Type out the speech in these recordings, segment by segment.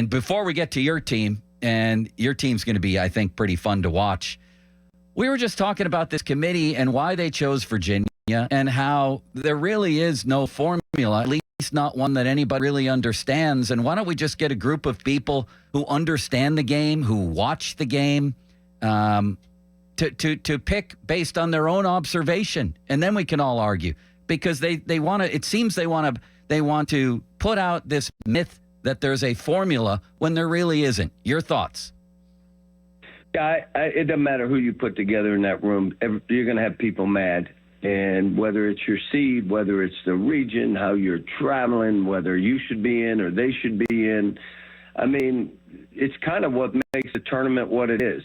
before we get to your team, and your team's going to be, I think, pretty fun to watch, we were just talking about this committee and why they chose Virginia and how there really is no formula, at least not one that anybody really understands. And why don't we just get a group of people who understand the game, who watch the game, to pick based on their own observation, and then we can all argue, because they want to. It seems they want to put out this myth that there's a formula when there really isn't. Your thoughts? Yeah, it doesn't matter who you put together in that room. You're going to have people mad. And whether it's your seed, whether it's the region, how you're traveling, whether you should be in or they should be in, I mean, it's kind of what makes the tournament what it is.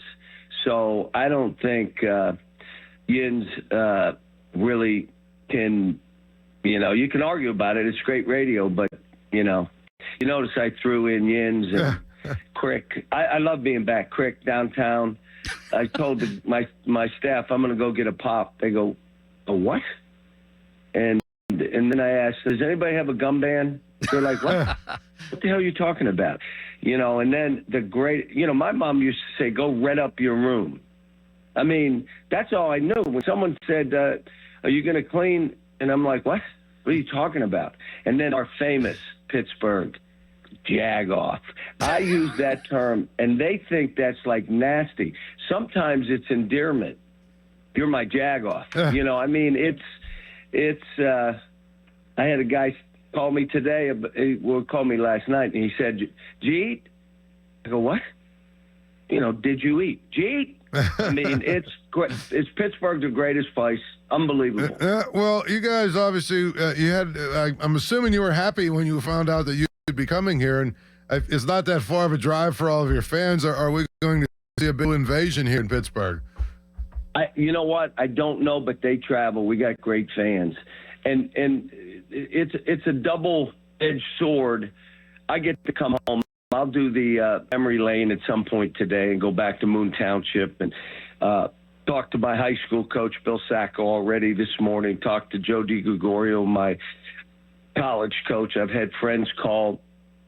So I don't think Yins really can, you can argue about it. It's great radio, but, you notice I threw in Yins and Crick. I love being back. Crick downtown. I told my staff, I'm going to go get a pop. They go, a what? And then I asked, does anybody have a gum band? They're like, what? What the hell are you talking about? And then my mom used to say, go rent up your room. I mean, that's all I knew. When someone said, are you going to clean? And I'm like, what? What are you talking about? And then our famous Pittsburgh jag-off. I use that term, and they think that's like nasty. Sometimes it's endearment. You're my jag-off. I mean, it's I had a guy call me today, call me last night, and he said, did you eat? I go, what? Did you eat? Did you eat? I mean, it's great. It's Pittsburgh, the greatest place. Unbelievable. Well, you guys obviously, I'm assuming you were happy when you found out that you'd be coming here, and it's not that far of a drive for all of your fans. Are we going to see a big invasion here in Pittsburgh? You know what? I don't know, but they travel. We got great fans, and it's a double-edged sword. I get to come home. I'll do the memory lane at some point today and go back to Moon Township and talk to my high school coach, Bill Sacco, already this morning. Talked to Joe DiGregorio, my college coach. I've had friends call.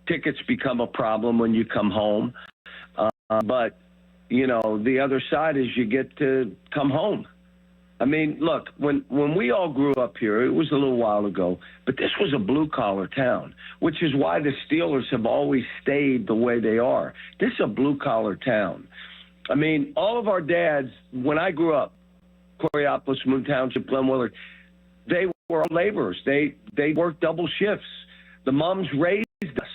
Tickets become a problem when you come home, but the other side is you get to come home. I mean, look, when we all grew up here, it was a little while ago, but this was a blue-collar town, which is why the Steelers have always stayed the way they are. This is a blue-collar town. I mean, all of our dads, when I grew up, Coriopolis, Moon Township, Glen Willard, they were all laborers. They worked double shifts. The moms raised us.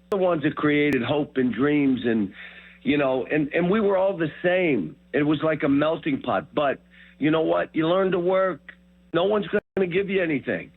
The ones that created hope and dreams, and we were all the same. It was like a melting pot. But you know what? You learn to work. No one's going to give you anything.